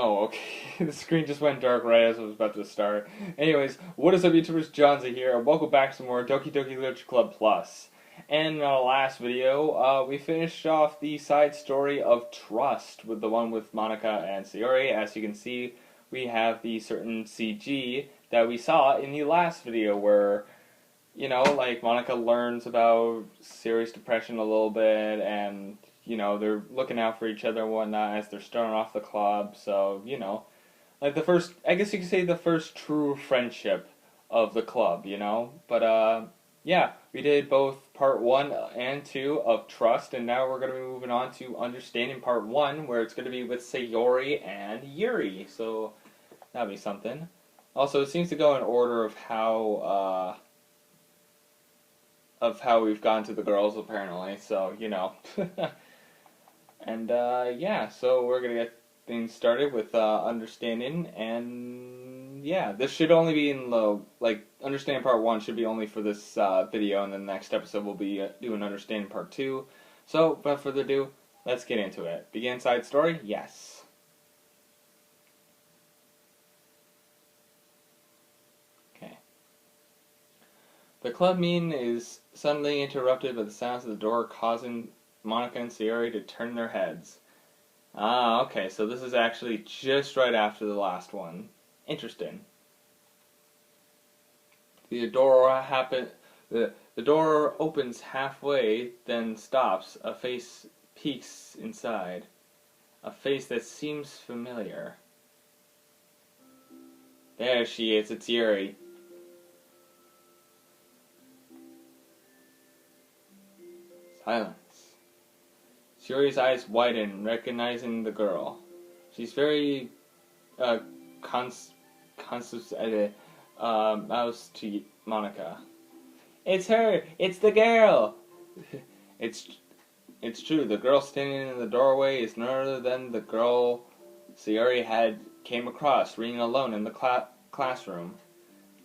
Oh, okay. The screen just went dark right as I was about to start. Anyways, what is up, YouTubers? Johnza here, and welcome back to some more Doki Literature Club Plus. And in our last video, we finished off the side story of Trust with the one with Monica and Sayori. As you can see, we have the certain CG that we saw in the last video where, you know, like Monica learns about Sayori's depression a little bit, and they're looking out for each other and whatnot as they're starting off the club. So, like the first, I guess you could say the first true friendship of the club, But, yeah, we did both part 1 and 2 of Trust, and now we're going to be moving on to Understanding part 1, where it's going to be with Sayori and Yuri. So, that'll be something. Also, it seems to go in order of how we've gone to the girls, apparently. So, And, yeah, so we're gonna get things started with, understanding, and, yeah, this should only be in the, understanding part 1 should be only for this, video, and then the next episode we'll be, doing understanding part 2. So, without further ado, let's get into it. Begin side story? Yes. Okay. The club meeting is suddenly interrupted by the sounds of the door, causing Monica and Sayori to turn their heads. Ah, okay, so this is actually just right after the last one. Interesting. The door opens halfway, then stops. A face peeks inside. A face that seems familiar. There she is, it's Yuri. Silence. Yuri's eyes widen, recognizing the girl. She's very, mouse to Monica. It's her! It's the girl! It's true, the girl standing in the doorway is none other than the girl Sayori came across, reading alone in the classroom.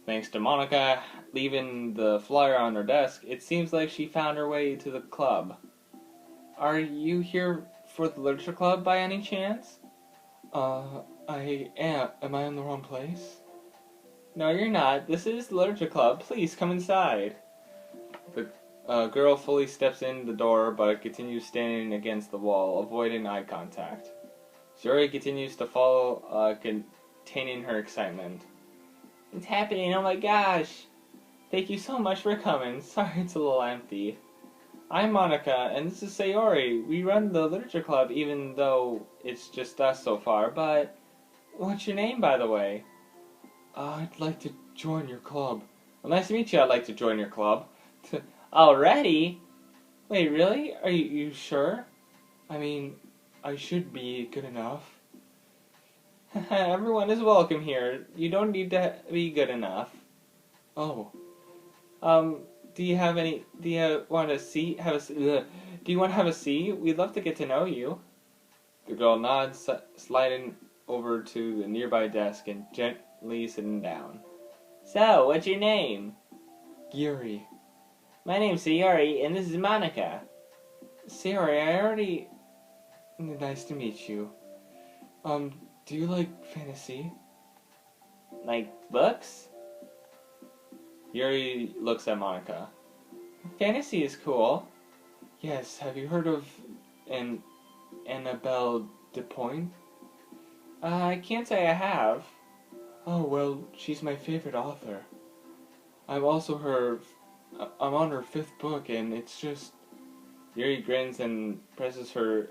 Thanks to Monica leaving the flyer on her desk, it seems like she found her way to the club. Are you here for the literature club by any chance? I am. Am I in the wrong place? No, you're not. This is the literature club. Please come inside. The girl fully steps in the door, but continues standing against the wall, avoiding eye contact. Yuri continues to follow, containing her excitement. It's happening, oh my gosh! Thank you so much for coming. Sorry it's a little empty. I'm Monica, and this is Sayori. We run the literature club even though it's just us so far, but what's your name, by the way? I'd like to join your club. Well, nice to meet you. I'd like to join your club. Already? Wait, really? Are you sure? I mean, I should be good enough. Everyone is welcome here. You don't need to be good enough. Oh. Do you want to have a seat? We'd love to get to know you. The girl nods, sliding over to the nearby desk and gently sitting down. So, what's your name? Yuri. My name's Sayori, and this is Monica. Sayori, Nice to meet you. Do you like fantasy? Like books? Yuri looks at Monica. Fantasy is cool. Yes, have you heard of Annabelle DuPont? I can't say I have. Oh, well, she's my favorite author. I'm on her 5th book, and it's just... Yuri grins and presses her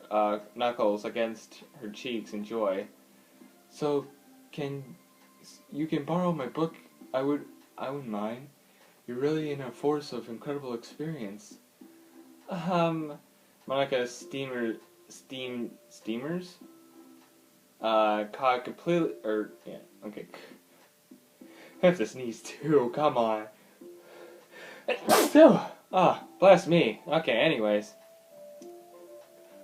knuckles against her cheeks in joy. So, you can borrow my book? I wouldn't mind. You're really in a force of incredible experience. Monica steamers? Caught completely, yeah, okay. I have to sneeze too, come on. Bless me. Okay, anyways.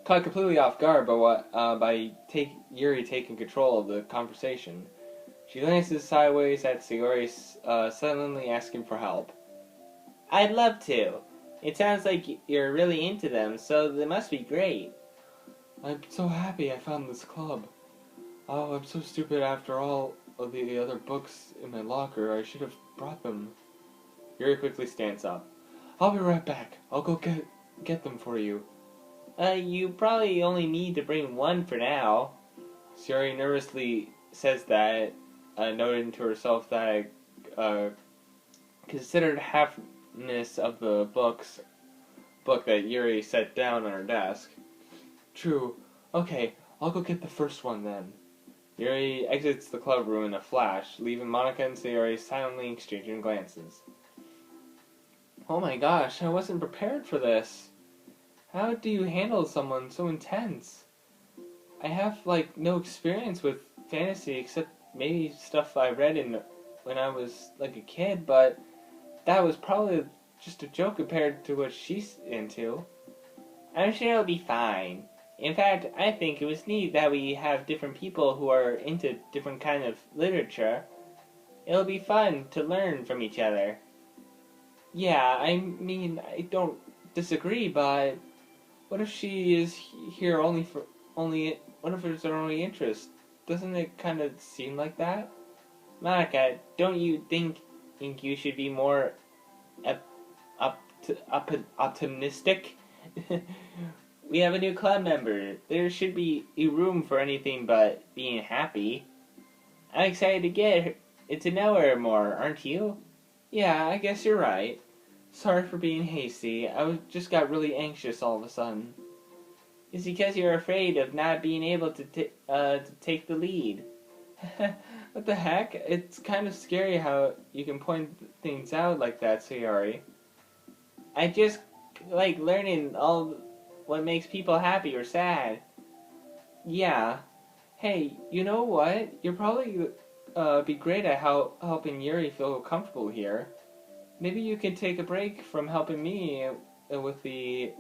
Caught completely off guard by Yuri taking control of the conversation. She glances sideways at Sayori, suddenly asking for help. I'd love to. It sounds like you're really into them, so they must be great. I'm so happy I found this club. Oh, I'm so stupid after all of the other books in my locker. I should have brought them. Yuri quickly stands up. I'll be right back. I'll go get them for you. You probably only need to bring one for now. Yuri nervously says that, noting to herself that I considered halfness of the book that Yuri set down on her desk. True. Okay, I'll go get the first one then. Yuri exits the club room in a flash, leaving Monica and Sayori silently exchanging glances. Oh my gosh, I wasn't prepared for this. How do you handle someone so intense? I have, no experience with fantasy except maybe stuff I read when I was, a kid, but that was probably just a joke compared to what she's into. I'm sure it'll be fine. In fact, I think it was neat that we have different people who are into different kind of literature. It'll be fun to learn from each other. Yeah, I mean, I don't disagree, but what if she is here what if it's her only interest? Doesn't it kind of seem like that? Monica, don't you think you should be more optimistic? We have a new club member. There should be a room for anything but being happy. I'm excited to know her more, aren't you? Yeah, I guess you're right. Sorry for being hasty. Just got really anxious all of a sudden. It's because you're afraid of not being able to take the lead. What the heck? It's kind of scary how you can point things out like that, Sayori. I just like learning all what makes people happy or sad. Yeah. Hey, you know what? You're probably be great at helping Yuri feel comfortable here. Maybe you can take a break from helping me with the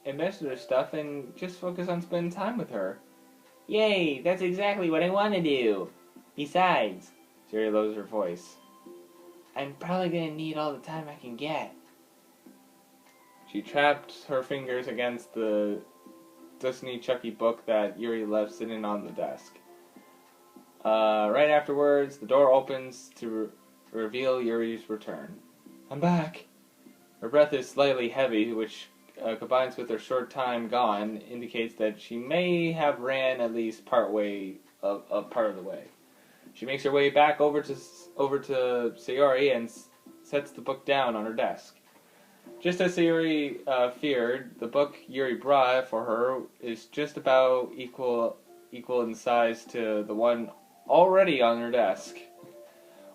ambassador stuff and just focus on spending time with her. Yay, that's exactly what I want to do. Besides, Yuri lowers her voice. I'm probably going to need all the time I can get. She trapped her fingers against the dusty Chucky book that Yuri left sitting on the desk. Right afterwards, the door opens to reveal Yuri's return. I'm back. Her breath is slightly heavy, which combines with her short time gone, indicates that she may have ran at least part of the way. She makes her way back over to Sayori and sets the book down on her desk. Just as Sayori feared, the book Yuri brought for her is just about equal in size to the one already on her desk.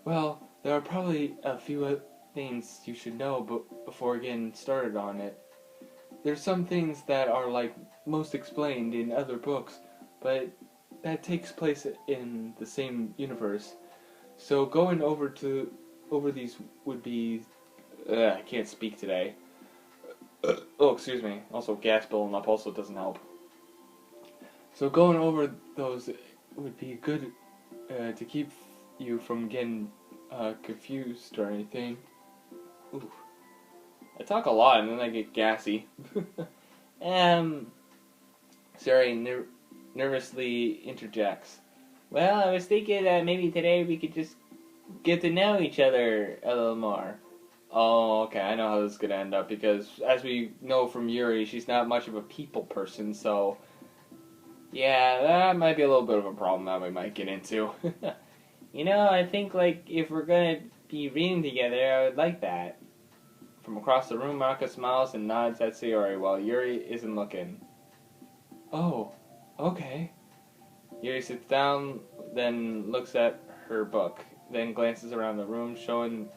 Well, there are probably a few things you should know before getting started on it. There's some things that are most explained in other books, but that takes place in the same universe. So going over these would be I can't speak today. Oh, excuse me. Also, gas billing up also doesn't help. So going over those would be good to keep you from getting confused or anything. Ooh. I talk a lot and then I get gassy. Sari nervously interjects. Well, I was thinking that maybe today we could just get to know each other a little more. Oh, okay, I know how this is going to end up, because as we know from Yuri, she's not much of a people person, so yeah, that might be a little bit of a problem that we might get into. You know, I think, if we're going to be reading together, I would like that. From across the room, Maka smiles and nods at Sayori while Yuri isn't looking. Oh, okay. Yuri sits down, then looks at her book, then glances around the room, showing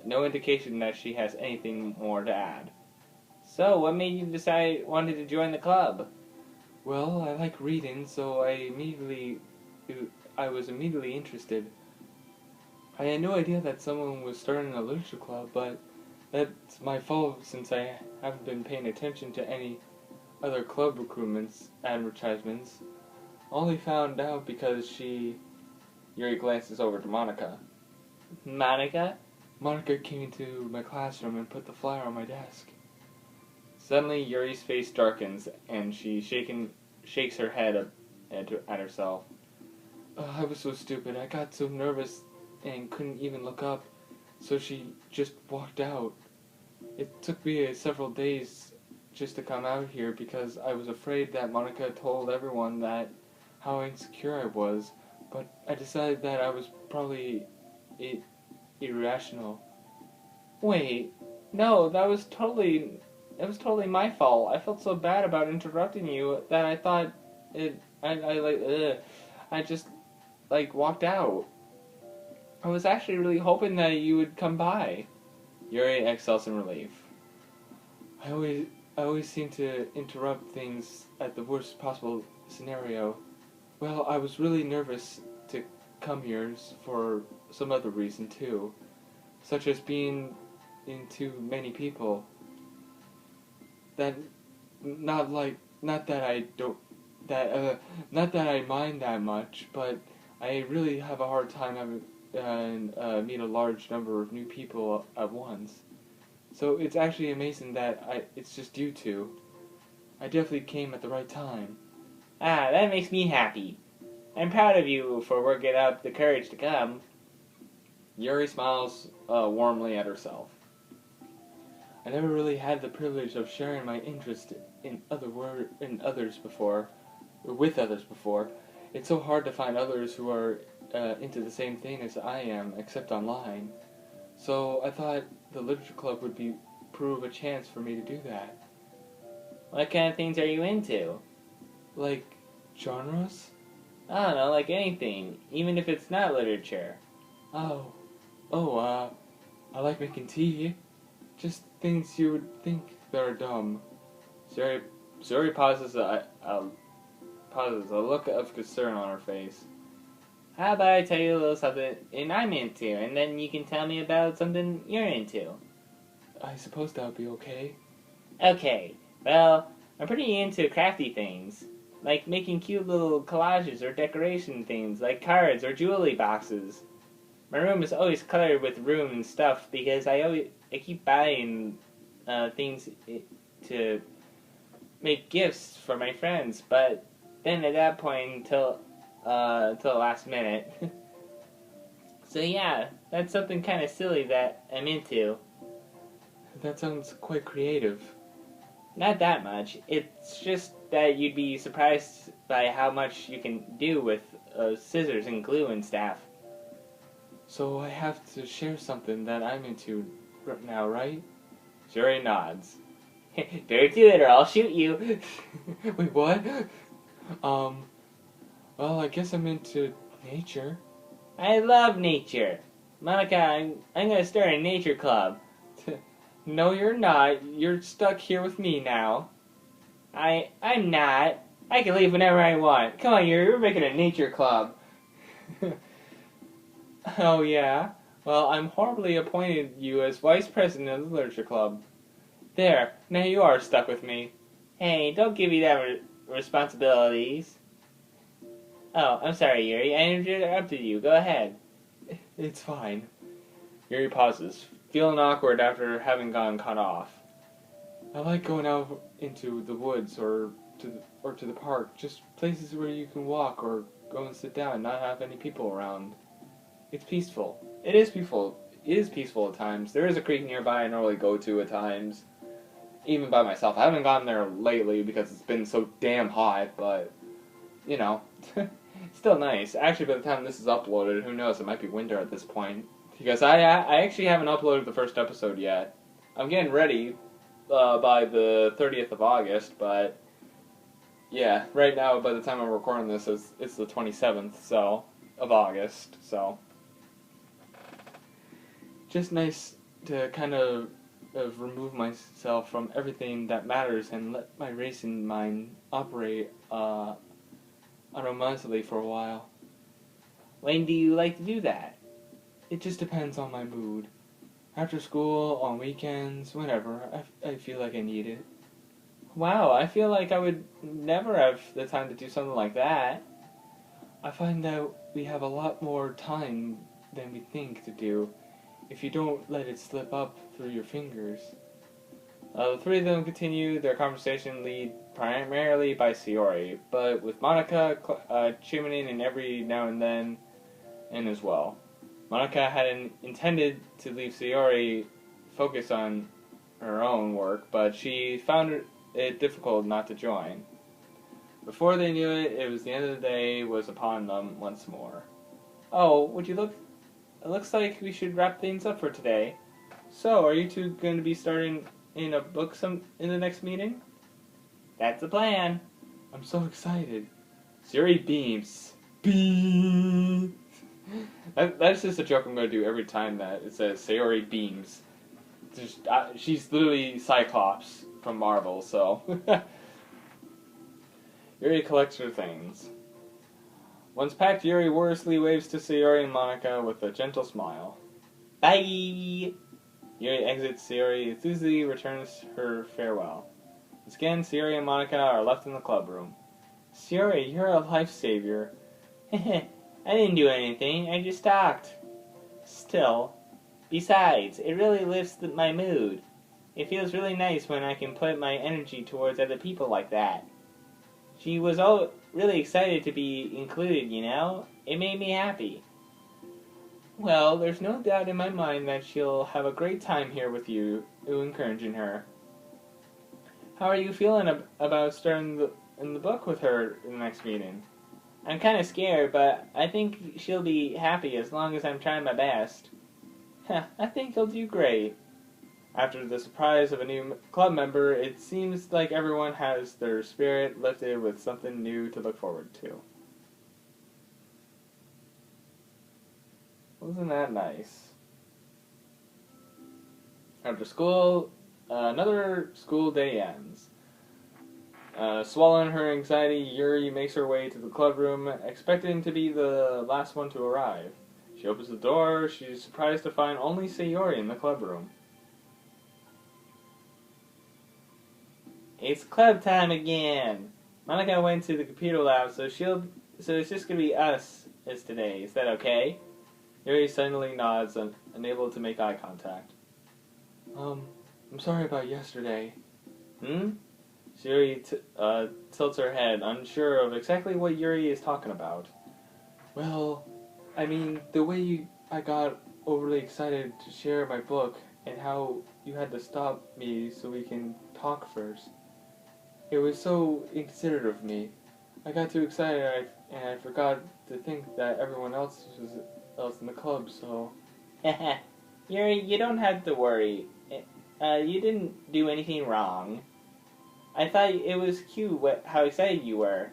no indication that she has anything more to add. So, what made you wanted to join the club? Well, I like reading, so I was immediately interested. I had no idea that someone was starting a literature club, but that's my fault since I haven't been paying attention to any other club advertisements. Only found out because Yuri glances over to Monica. Monica? Monica came into my classroom and put the flyer on my desk. Suddenly, Yuri's face darkens, and she shakes her head at herself. I was so stupid. I got so nervous and couldn't even look up, so she just walked out. It took me several days just to come out here because I was afraid that Monica told everyone that how insecure I was, but I decided that I was probably irrational. Wait, no, that was totally my fault. I felt so bad about interrupting you that I thought I just like walked out. I was actually really hoping that you would come by. Yuri exhales in relief. I always seem to interrupt things at the worst possible scenario. Well, I was really nervous to come here for some other reason too, such as being in too many people. That not that I don't not that I mind that much, but I really have a hard time having meet a large number of new people at once. So it's actually amazing that it's just you two. I definitely came at the right time. Ah, that makes me happy. I'm proud of you for working up the courage to come. Yuri smiles warmly at herself. I never really had the privilege of sharing my interest in others before. It's so hard to find others who are into the same thing as I am, except online. So I thought the literature club would prove a chance for me to do that. What kind of things are you into? Like genres? I don't know, like anything, even if it's not literature. Oh, I like making tea. Just things you would think that are dumb. Zuri pauses a look of concern on her face. How about I tell you a little something I'm into, and then you can tell me about something you're into? I suppose that would be okay. Okay, well, I'm pretty into crafty things. Like making cute little collages or decoration things, like cards or jewelry boxes. My room is always cluttered with room and stuff because I keep buying things to make gifts for my friends, but then at that point until the last minute. So yeah, that's something kind of silly that I'm into. That sounds quite creative. Not that much. It's just that you'd be surprised by how much you can do with scissors and glue and stuff. So I have to share something that I'm into right now, right? Yuri nods. Better do it or I'll shoot you. Wait, what? Well, I guess I'm into nature. I love nature. Monica, I'm gonna start a nature club. No, you're not. You're stuck here with me now. I'm not. I can leave whenever I want. Come on, Yuri, we're making a nature club. Oh, yeah? Well, I'm horribly appointed you as vice president of the literature club. There, now you are stuck with me. Hey, don't give me that responsibilities. Oh, I'm sorry, Yuri. I interrupted you. Go ahead. It's fine. Yuri pauses, feeling awkward after having gotten cut off. I like going out into the woods or to the park, just places where you can walk or go and sit down and not have any people around. It's peaceful. It is peaceful. It is peaceful at times. There is a creek nearby I normally go to at times, even by myself. I haven't gone there lately because it's been so damn hot, but, you know, still nice. Actually, by the time this is uploaded, who knows, it might be winter at this point. Because I actually haven't uploaded the first episode yet. I'm getting ready by the 30th of August, but yeah, right now, by the time I'm recording this, it's the 27th of August, so just nice to kind of remove myself from everything that matters and let my racing mind operate unromancedly for a while. When do you like to do that? It just depends on my mood. After school, on weekends, whenever, I feel like I need it. Wow, I feel like I would never have the time to do something like that. I find that we have a lot more time than we think to do if you don't let it slip up through your fingers. The three of them continue their conversation, lead primarily by Sayori, but with Monica chiming in every now and then in as well. Monica had intended to leave Sayori focus on her own work, but she found it difficult not to join. Before they knew it, it was the end of the day was upon them once more. Oh, would you look? It looks like we should wrap things up for today. So, are you two going to be starting in a book in the next meeting? That's the plan. I'm so excited. Sayori beams. Beams. That's just a joke I'm going to do every time that it says Sayori beams. She's literally Cyclops from Marvel, so. Yuri collects her things. Once packed, Yuri wordlessly waves to Sayori and Monica with a gentle smile. Bye! Yuri exits. Sayori enthusiastically returns her farewell. Once again, Sayori and Monica are left in the club room. Sayori, you're a lifesaver. I didn't do anything, I just talked. Still. Besides, it really lifts my mood. It feels really nice when I can put my energy towards other people like that. She was all really excited to be included, you know? It made me happy. Well, there's no doubt in my mind that she'll have a great time here with you, encouraging her. How are you feeling about starting in the book with her in the next meeting? I'm kind of scared, but I think she'll be happy as long as I'm trying my best. I think you'll do great. After the surprise of a new club member, it seems like everyone has their spirit lifted with something new to look forward to. Wasn't that nice? After school, another school day ends. Swallowing her anxiety, Yuri makes her way to the club room, expecting to be the last one to arrive. She opens the door. She's surprised to find only Sayori in the club room. It's club time again. Monica went to the computer lab, so it's just gonna be us as today. Is that okay? Yuri suddenly nods, unable to make eye contact. I'm sorry about yesterday. Yuri tilts her head, unsure of exactly what Yuri is talking about. Well, I mean, the way I got overly excited to share my book, and how you had to stop me so we can talk first. It was so inconsiderate of me. I got too excited and I forgot to think that everyone else was in the club, so... Yuri, you don't have to worry. You didn't do anything wrong. I thought it was cute how excited you were.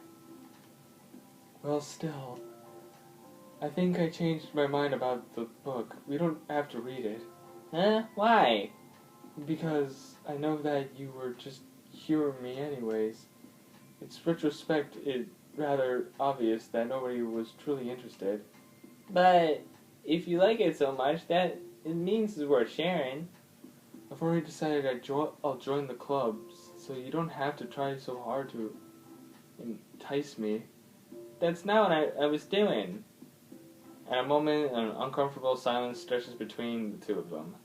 Well, still... I think I changed my mind about the book. We don't have to read it. Huh? Why? Because I know that you were just humor me anyways. It's retrospect, it's rather obvious that nobody was truly interested. But if you like it so much, that it means it's worth sharing. I've already decided I'll join the club, so you don't have to try so hard to entice me. That's not what I was doing. At a moment, an uncomfortable silence stretches between the two of them.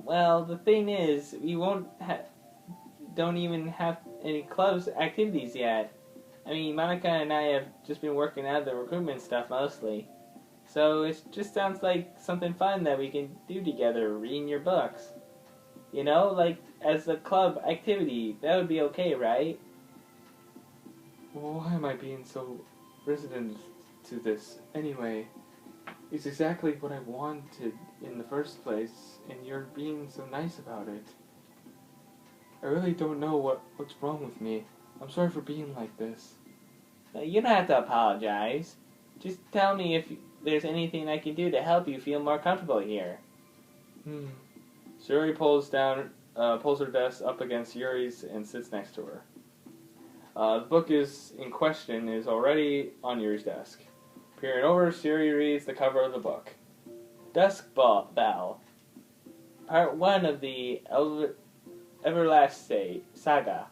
Well, the thing is, we don't even have any clubs activities yet. I mean, Monica and I have just been working out the recruitment stuff mostly. So it just sounds like something fun that we can do together, reading your books. You know, like as a club activity, that would be okay, right? Well, why am I being so resistant to this anyway? It's exactly what I wanted in the first place, and you're being so nice about it. I really don't know what's wrong with me. I'm sorry for being like this. You don't have to apologize. Just tell me if there's anything I can do to help you feel more comfortable here. Sayori pulls her desk up against Yuri's and sits next to her. The book in question is already on Yuri's desk. Peering over, Yuri reads the cover of the book. Dusk Bell. Part 1 of the Everlast Saga.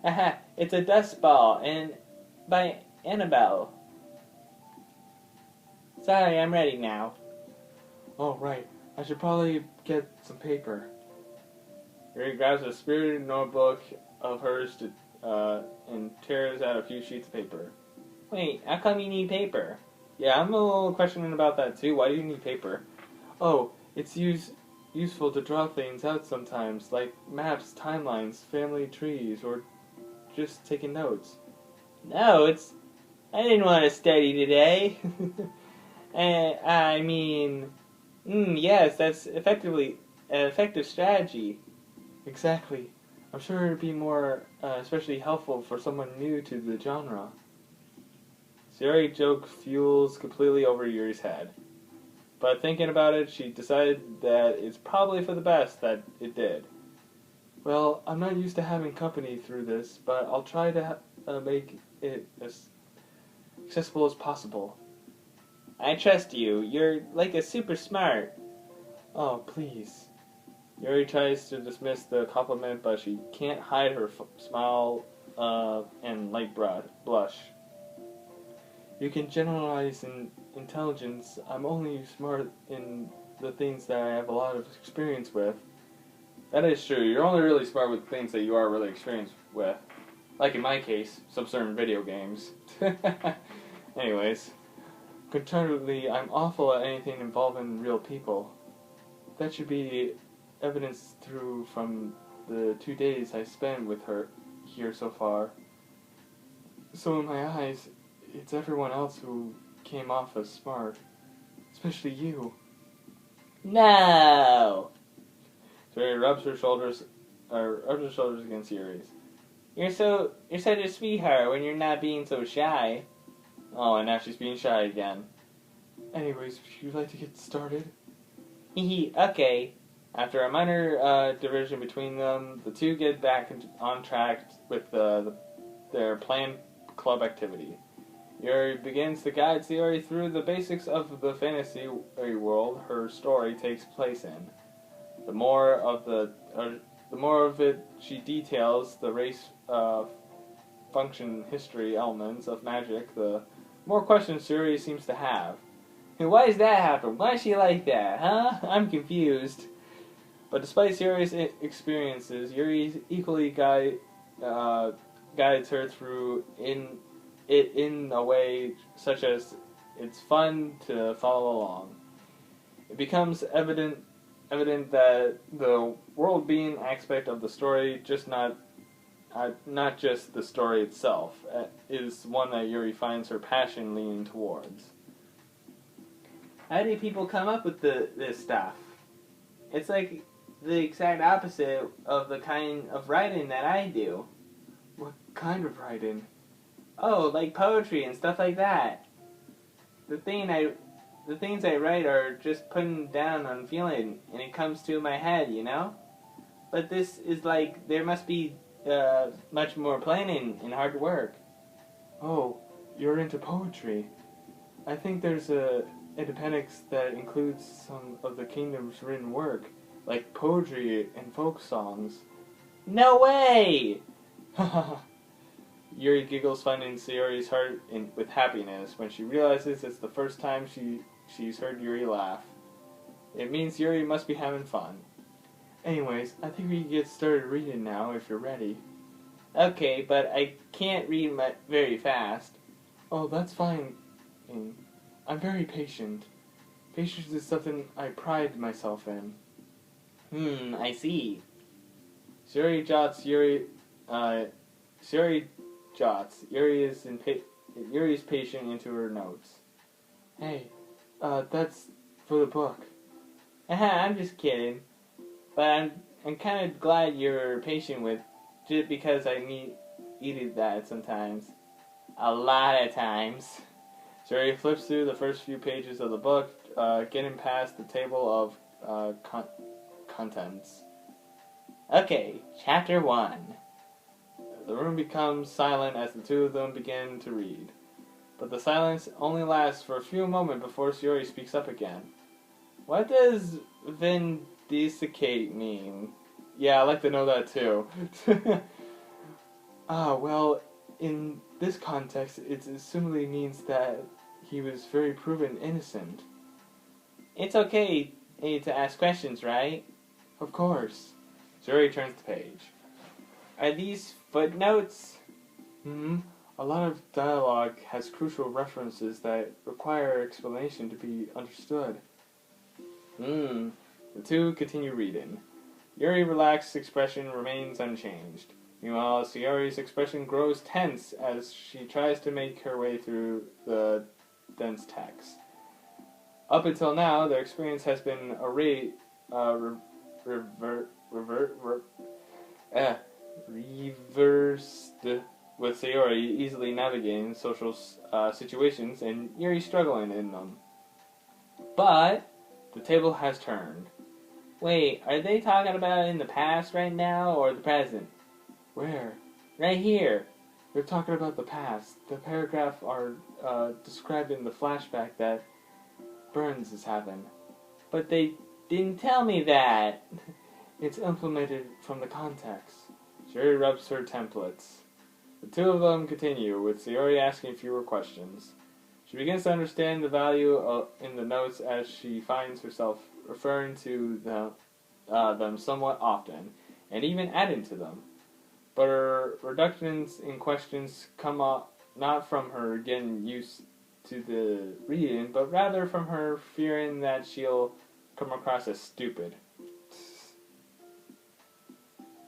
Haha, it's a dust ball, and by Annabelle. Sorry, I'm ready now. Oh, right. I should probably get some paper. Yuri grabs a spirited notebook of hers and tears out a few sheets of paper. Wait, how come you need paper? Yeah, I'm a little questioning about that too. Why do you need paper? Oh, it's useful to draw things out sometimes, like maps, timelines, family trees, or just taking notes. No, I didn't want to study today. Yes, that's an effective strategy. Exactly. I'm sure it'd be more especially helpful for someone new to the genre. Sayori joke fuels completely over Yuri's head. But thinking about it, she decided that it's probably for the best that it did. Well, I'm not used to having company through this, but I'll try to make it as accessible as possible. I trust you. You're like a super smart. Oh, please. Yuri tries to dismiss the compliment, but she can't hide her smile and light blush. You can generalize in intelligence. I'm only smart in the things that I have a lot of experience with. That is true. You're only really smart with things that you are really experienced with. Like in my case, some certain video games. Anyways, contrarily, I'm awful at anything involving real people. That should be evidenced through from the 2 days I spent with her here so far. So in my eyes, it's everyone else who came off as smart. Especially you. No! Sayori rubs her shoulders against Yuri's. You're such a sweetheart when you're not being so shy. Oh, and now she's being shy again. Anyways, would you like to get started? Okay. After a minor diversion between them, the two get back on track with their planned club activity. Yuri begins to guide Sayori through the basics of the fantasy world her story takes place in. The more of it she details the race function history elements of magic, the more questions Yuri seems to have. And why does that happen? Why is she like that, huh? I'm confused. But despite Yuri's experiences, Yuri equally guides her through in a way such as it's fun to follow along. It becomes evident that the world being aspect of the story, not just the story itself, is one that Yuri finds her passion leaning towards. How do people come up with this stuff? It's like the exact opposite of the kind of writing that I do. What kind of writing? Oh, like poetry and stuff like that. The things I write are just putting down on feeling, and it comes to my head, you know? But this is like, there must be much more planning and hard work. Oh, you're into poetry. I think there's an appendix that includes some of the kingdom's written work, like poetry and folk songs. No way! Yuri giggles, finding Sayori's heart with happiness when she realizes it's the first time she's heard Yuri laugh. It means Yuri must be having fun. Anyways, I think we can get started reading now if you're ready. Okay, but I can't read very fast. Oh, that's fine. I'm very patient. Patience is something I pride myself in. I see. Sayori jots Yuri. Sayori jots. Yuri's patient into her notes. Hey, that's for the book. I'm just kidding. But I'm kind of glad you're patient with, just because I needed that sometimes. A lot of times. Sayori flips through the first few pages of the book, getting past the table of contents. Okay, chapter 1. The room becomes silent as the two of them begin to read. But the silence only lasts for a few moments before Sayori speaks up again. What does vindicate mean? Yeah, I'd like to know that too. Well, in this context, it assumedly means that he was very proven innocent. It's okay. need to ask questions, right? Of course. Sayori turns the page. Are these footnotes? A lot of dialogue has crucial references that require explanation to be understood. The two continue reading. Yuri's relaxed expression remains unchanged. Meanwhile, Sayori's expression grows tense as she tries to make her way through the dense text. Up until now, their experience has been reversed, with Sayori easily navigating social situations and Yuri struggling in them. But the table has turned. Wait, are they talking about in the past right now or the present? Where? Right here. They're talking about the past. The paragraph are describing the flashback that Burns is having. But they didn't tell me that. It's implemented from the context. Yuri rubs her templates. The two of them continue, with Sayori asking fewer questions. She begins to understand the value in the notes as she finds herself referring to them somewhat often, and even adding to them. But her reductions in questions come up not from her getting used to the reading, but rather from her fearing that she'll come across as stupid.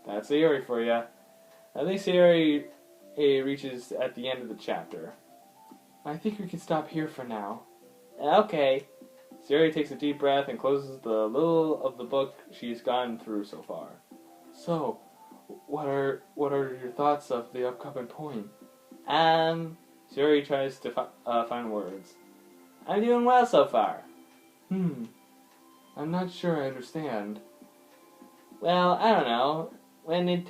That's Sayori for ya. At least Sayori reaches at the end of the chapter. I think we can stop here for now. Okay. Sayori takes a deep breath and closes the little of the book she's gone through so far. So, what are your thoughts of the upcoming poem? Sayori tries to find words. I'm doing well so far. I'm not sure I understand. Well, I don't know. When it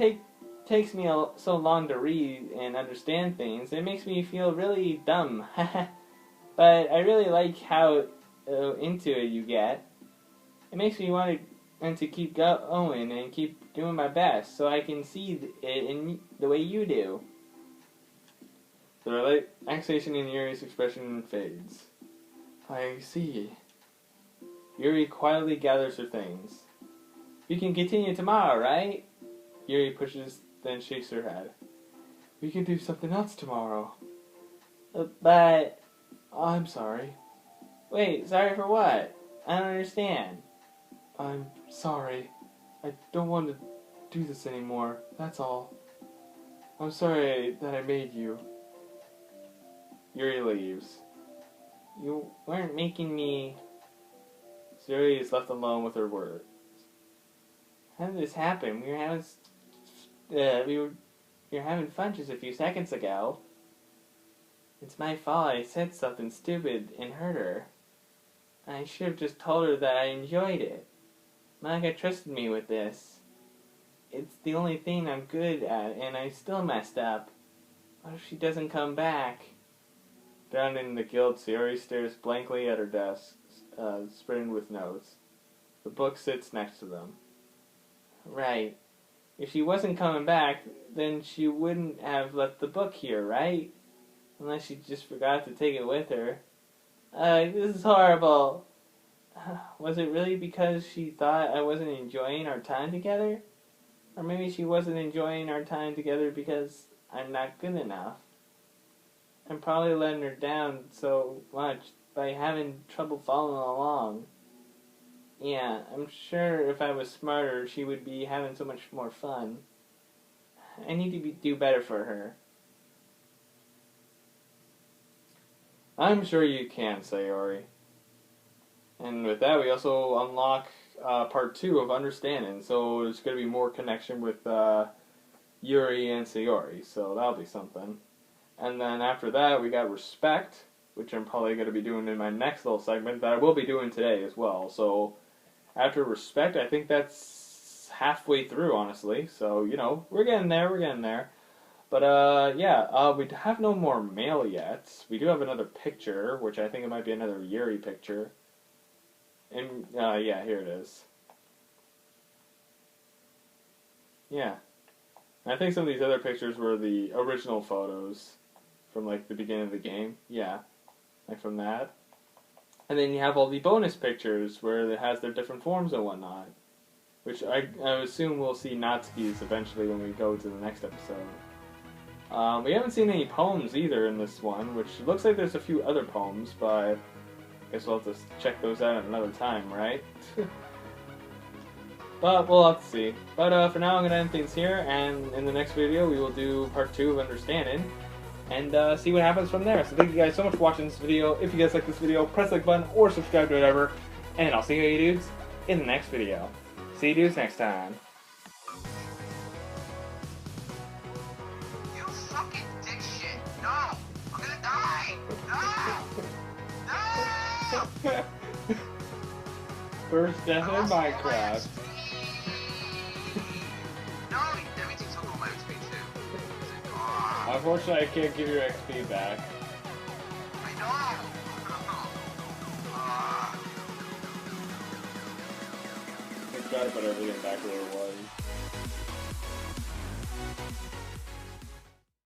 takes me so long to read and understand things, it makes me feel really dumb. But I really like how into it you get. It makes me want to keep going and keep doing my best so I can see it in the way you do. The relaxation in Yuri's expression fades. I see. Yuri quietly gathers her things. We can continue tomorrow, right? Yuri pushes, then shakes her head. We can do something else tomorrow. But... I'm sorry. Wait, sorry for what? I don't understand. I'm sorry. I don't want to do this anymore, that's all. I'm sorry that I made you. Yuri leaves. You weren't making me... Yuri is left alone with her words. How did this happen? We were having fun just a few seconds ago. It's my fault I said something stupid and hurt her. I should have just told her that I enjoyed it. Monica trusted me with this. It's the only thing I'm good at, and I still messed up. What if she doesn't come back? Down in the guild, Sayori stares blankly at her desk, spreading with notes. The book sits next to them. Right. If she wasn't coming back, then she wouldn't have left the book here, right? Unless she just forgot to take it with her. This is horrible. Was it really because she thought I wasn't enjoying our time together? Or maybe she wasn't enjoying our time together because I'm not good enough. I'm probably letting her down so much by having trouble following along. Yeah, I'm sure if I was smarter, she would be having so much more fun. I need to do better for her. I'm sure you can, Sayori. And with that, we also unlock part 2 of Understanding. So there's going to be more connection with Yuri and Sayori. So that'll be something. And then after that, we got Respect, which I'm probably going to be doing in my next little segment that I will be doing today as well. So after Respect, I think that's halfway through, honestly. So, you know, we're getting there. But, we have no more mail yet. We do have another picture, which I think it might be another Yuri picture. And, here it is. Yeah. And I think some of these other pictures were the original photos from, like, the beginning of the game. Yeah. Like from that. And then you have all the bonus pictures where it has their different forms and whatnot. Which I assume we'll see Natsuki's eventually when we go to the next episode. We haven't seen any poems either in this one, which looks like there's a few other poems, but I guess we'll have to check those out at another time, right? But we'll have to see. But for now, I'm going to end things here, and in the next video, we will do part 2 of Understanding, and see what happens from there. So thank you guys so much for watching this video. If you guys like this video, press the like button or subscribe to whatever, and I'll see you dudes in the next video. See you dudes next time. You fucking dipshit! No! I'm gonna die! No! No! First death in Minecraft. No, everything's took all my XP too. Unfortunately, I can't give your XP back. I know! I tried to put everything back where it was.